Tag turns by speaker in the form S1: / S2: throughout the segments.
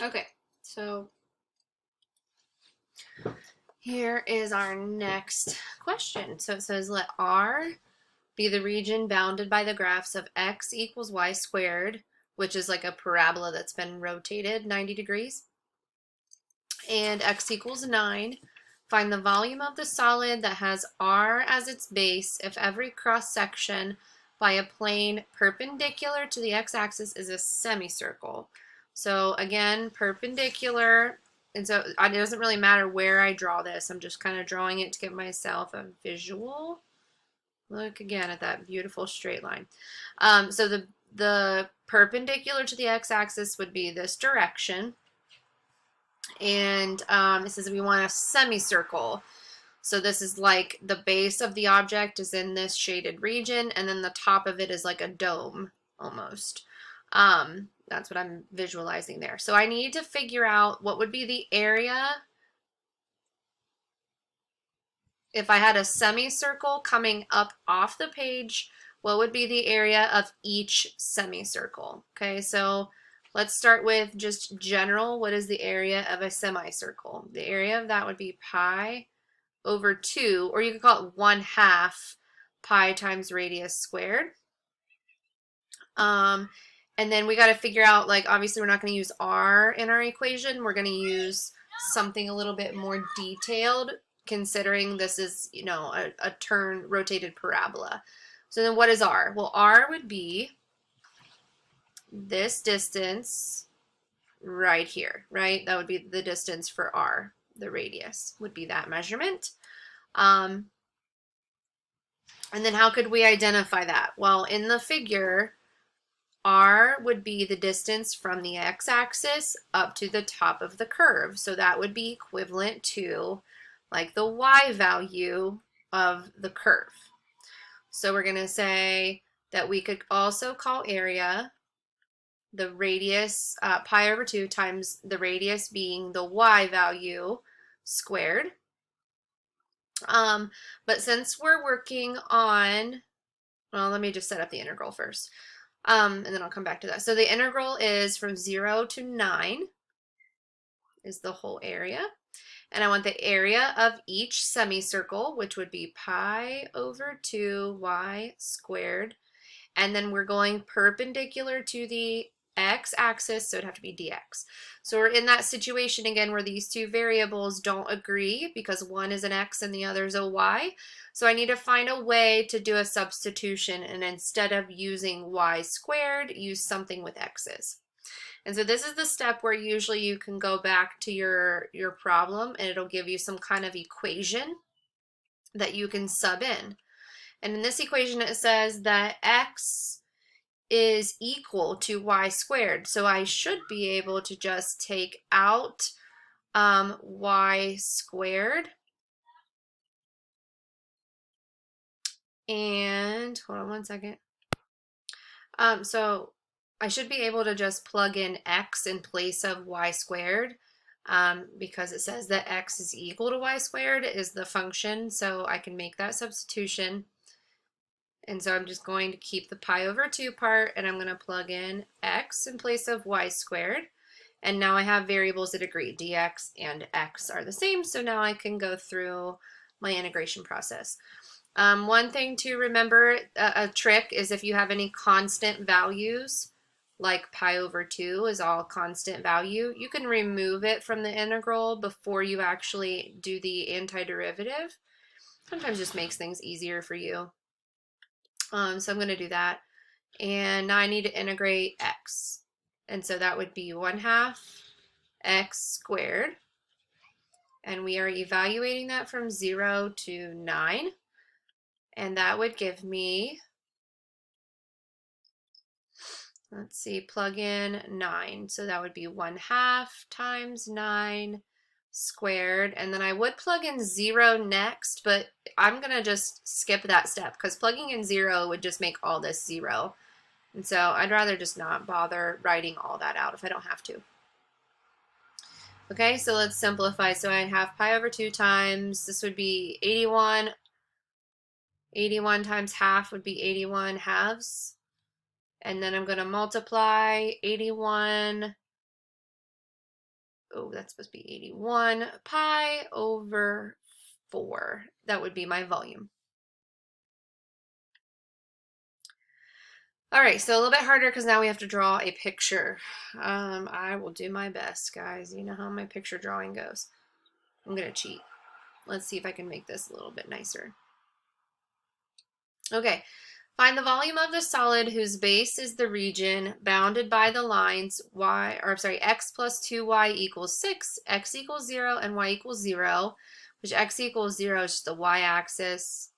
S1: Okay, so here is our next question. So it says, let R be the region bounded by the graphs of x equals y squared, which is like a parabola that's been rotated 90 degrees, and x equals 9. Find the volume of the solid that has R as its base if every cross section by a plane perpendicular to the x-axis is a semicircle. So again, perpendicular, and so it doesn't really matter where I draw this. I'm just kind of drawing it to give myself a visual. Look again at that beautiful straight line. So the perpendicular to the x-axis would be this direction, and it says we want a semicircle. So this is like the base of the object is in this shaded region, and then the top of it is like a dome almost. That's what I'm visualizing there. So I need to figure out what would be the area if I had a semicircle coming up off the page. What would be the area of each semicircle? Okay, so let's start with just general. What is the area of a semicircle? The area of that would be pi over 2, or you could call it 1/2 pi times radius squared. And then we got to figure out, like, obviously we're not going to use r in our equation. We're going to use something a little bit more detailed, considering this is, you know, a turn rotated parabola. So then what is r? Well, r would be this distance right here, right? That would be the distance for r. The radius would be that measurement. And then how could we identify that? Well, in the figure, r would be the distance from the x-axis up to the top of the curve. So that would be equivalent to like the y value of the curve. So we're going to say that we could also call area the radius, pi over 2 times the radius being the y value squared. But since we're working on, well, let me just set up the integral first. And then I'll come back to that. So the integral is from 0 to 9 is the whole area. And I want the area of each semicircle, which would be pi over 2y squared. And then we're going perpendicular to the x-axis, so it'd have to be dx. So we're in that situation again where these two variables don't agree because one is an x and the other is a y. So I need to find a way to do a substitution, and instead of using y squared, use something with x's. And so this is the step where usually you can go back to your problem and it'll give you some kind of equation that you can sub in. And in this equation it says that x is equal to y squared. So I should be able to just take out y squared. And hold on one second. So I should be able to just plug in x in place of y squared, because it says that x is equal to y squared is the function. So I can make that substitution. And so I'm just going to keep the pi over 2 part, and I'm going to plug in x in place of y squared. And now I have variables that agree. Dx and x are the same, so now I can go through my integration process. One thing to remember, a trick, is if you have any constant values, like pi over 2 is all constant value, you can remove it from the integral before you actually do the antiderivative. Sometimes just makes things easier for you. So I'm going to do that. And now I need to integrate x. And so that would be 1/2 x squared. And we are evaluating that from 0 to 9. And that would give me, let's see, plug in 9. So that would be 1/2 times 9 squared. And then I would plug in 0 next, but I'm going to just skip that step because plugging in 0 would just make all this 0. And so I'd rather just not bother writing all that out if I don't have to. Okay, so let's simplify. So I have pi over 2 times, this would be 81. 81 times half would be 81 halves. And then I'm going to multiply 81 oh, that's supposed to be 81 pi over 4. That would be my volume. All right, so a little bit harder because now we have to draw a picture. I will do my best, guys. You know how my picture drawing goes. I'm going to cheat. Let's see if I can make this a little bit nicer. Okay, find the volume of the solid whose base is the region bounded by the lines x plus 2y equals 6, x equals 0, and y equals 0, which x equals 0 is just the y-axis,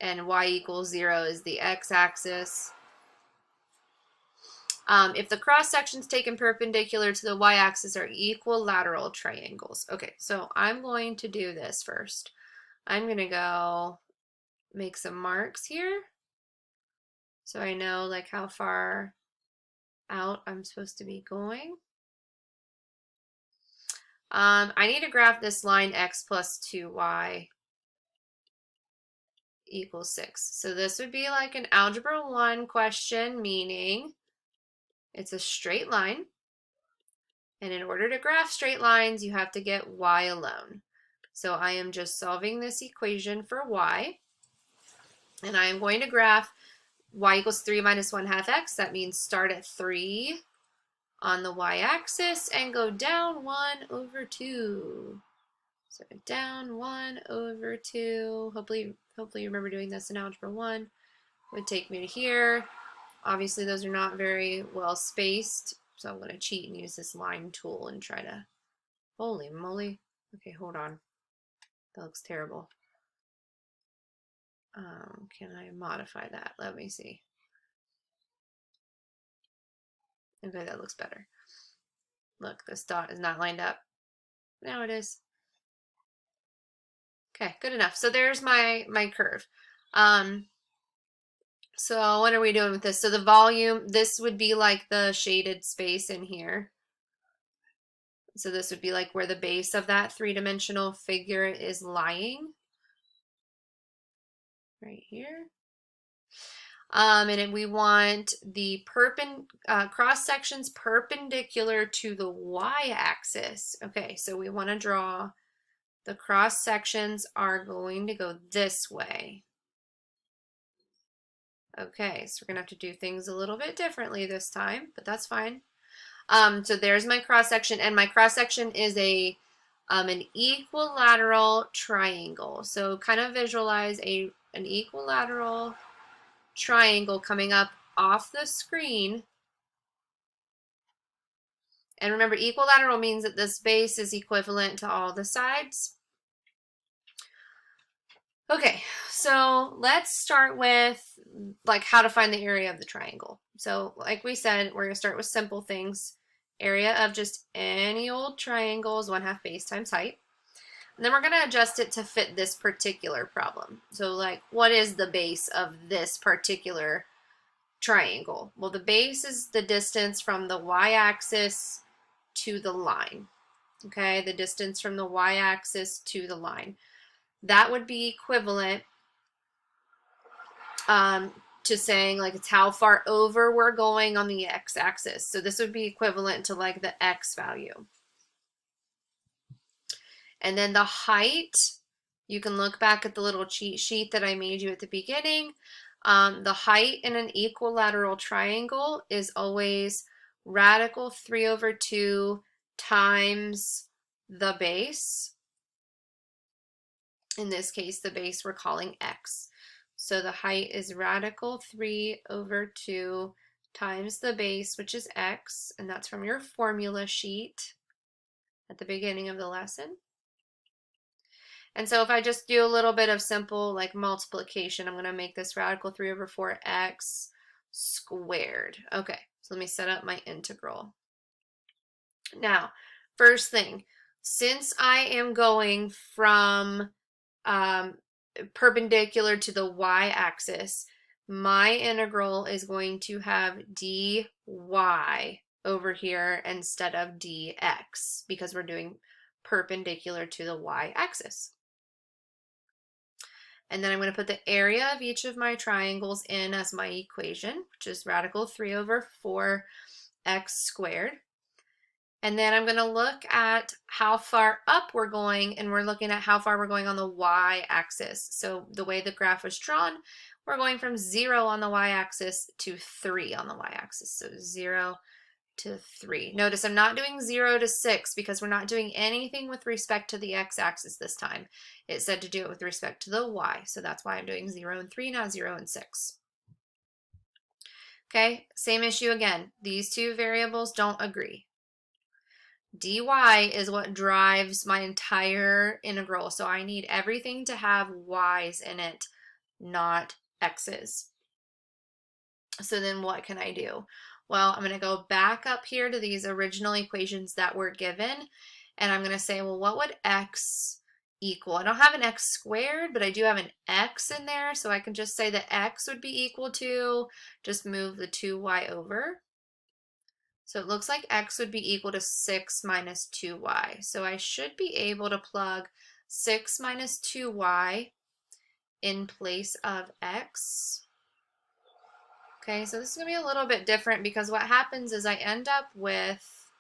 S1: and y equals 0 is the x-axis. If the cross sections taken perpendicular to the y-axis are equilateral triangles. Okay, so I'm going to do this first. I'm going to go make some marks here so I know like how far out I'm supposed to be going. I need to graph this line x plus 2y equals 6. So this would be like an algebra 1 question, meaning it's a straight line. And in order to graph straight lines, you have to get y alone. So I am just solving this equation for y. And I am going to graph y equals 3 minus 1 half x. That means start at 3 on the y-axis and go down 1 over 2. So down 1 over 2. Hopefully you remember doing this in algebra 1. Would take me to here. Obviously those are not very well spaced, so I'm going to cheat and use this line tool and try to, holy moly. Okay, hold on. That looks terrible. Can I modify that? Let me see. Okay, that looks better. Look, this dot is not lined up. Now it is. Okay, good enough. So there's my curve. So what are we doing with this? So the volume, this would be like the shaded space in here. So this would be like where the base of that three-dimensional figure is lying. Right here. And we want the cross sections perpendicular to the y-axis. Okay, so we want to draw the cross sections are going to go this way. Okay, so we're going to have to do things a little bit differently this time, but that's fine. So there's my cross section, and my cross section is an equilateral triangle. So kind of visualize an equilateral triangle coming up off the screen. And remember, equilateral means that this base is equivalent to all the sides. Okay, so let's start with like how to find the area of the triangle. So like we said, we're going to start with simple things. Area of just any old triangle is 1/2 base times height. And then we're going to adjust it to fit this particular problem. So like, what is the base of this particular triangle? Well, the base is the distance from the y-axis to the line. Okay, the distance from the y-axis to the line. That would be equivalent to saying like it's how far over we're going on the x-axis. So this would be equivalent to like the x value. And then the height, you can look back at the little cheat sheet that I made you at the beginning. The height in an equilateral triangle is always radical 3 over 2 times the base. In this case, the base we're calling x. So the height is radical 3 over 2 times the base, which is x, and that's from your formula sheet at the beginning of the lesson. And so if I just do a little bit of simple like multiplication, I'm going to make this radical 3 over 4x squared. Okay, so let me set up my integral. Now, first thing, since I am going from perpendicular to the y-axis, my integral is going to have dy over here instead of dx because we're doing perpendicular to the y-axis. And then I'm going to put the area of each of my triangles in as my equation, which is radical 3 over 4x squared. And then I'm going to look at how far up we're going, and we're looking at how far we're going on the y-axis. So the way the graph was drawn, we're going from 0 on the y-axis to 3 on the y-axis. So 0 to 3. Notice I'm not doing 0 to 6 because we're not doing anything with respect to the x-axis this time. It said to do it with respect to the y, so that's why I'm doing 0 and 3, not 0 and 6. Okay, same issue again. These two variables don't agree. dy is what drives my entire integral, so I need everything to have y's in it, not x's. So then what can I do? Well, I'm going to go back up here to these original equations that were given, and I'm going to say, well, what would x equal? I don't have an x squared, but I do have an x in there, so I can just say that x would be equal to, just move the 2y over. So it looks like x would be equal to 6 minus 2y. So I should be able to plug 6 minus 2y in place of x. Okay, so this is going to be a little bit different because what happens is I end up with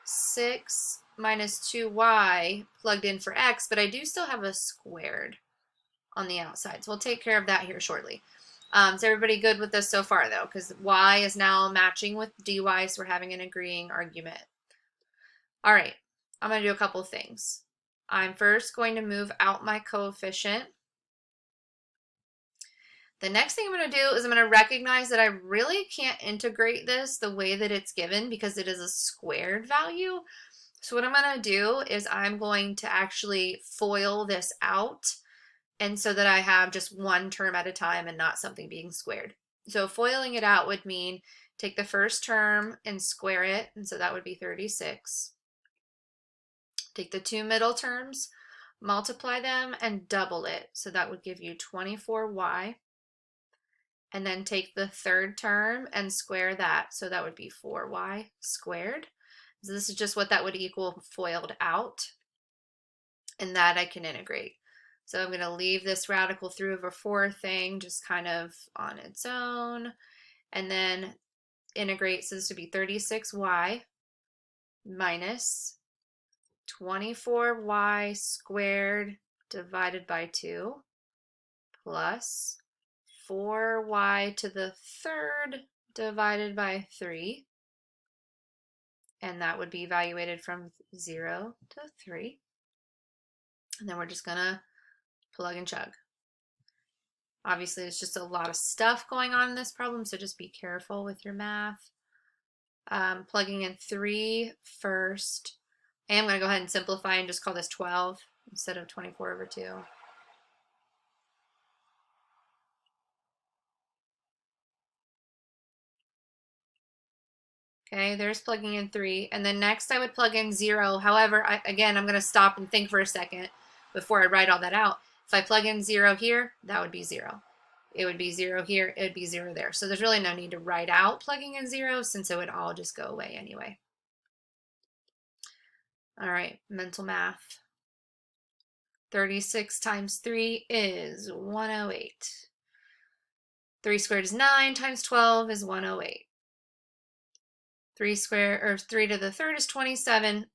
S1: 6 minus 2y plugged in for x, but I do still have a squared on the outside. So we'll take care of that here shortly. Is everybody good with this so far, though? Because y is now matching with dy, so we're having an agreeing argument. All right, I'm going to do a couple things. I'm first going to move out my coefficient. The next thing I'm going to do is I'm going to recognize that I really can't integrate this the way that it's given because it is a squared value. So what I'm going to do is I'm going to actually FOIL this out, and so that I have just one term at a time and not something being squared. So foiling it out would mean take the first term and square it, and so that would be 36. Take the two middle terms, multiply them, and double it, so that would give you 24y. And then take the third term and square that, so that would be 4y squared. So this is just what that would equal FOILed out, and that I can integrate. So I'm going to leave this radical 3 over 4 thing just kind of on its own, and then integrate. So this would be 36y minus 24y squared divided by 2 plus 4y to the third divided by 3. And that would be evaluated from 0 to 3. And then we're just going to plug and chug. Obviously, there's just a lot of stuff going on in this problem, so just be careful with your math. Plugging in 3 first. And I'm going to go ahead and simplify and just call this 12 instead of 24 over 2. Okay, there's plugging in 3. And then next I would plug in 0. However, again, I'm going to stop and think for a second before I write all that out. If I plug in 0 here, that would be 0. It would be 0 here, it would be 0 there. So there's really no need to write out plugging in 0 since it would all just go away anyway. All right, mental math. 36 times 3 is 108. 3 squared is 9 times 12 is 108. 3 to the third is 27.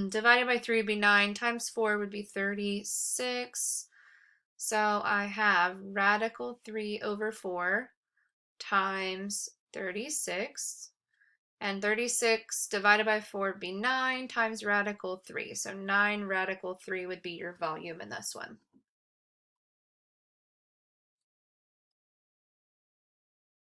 S1: Divided by 3 would be 9 times 4 would be 36. So I have radical 3 over 4 times 36. And 36 divided by 4 would be 9 times radical 3. So 9 radical 3 would be your volume in this one.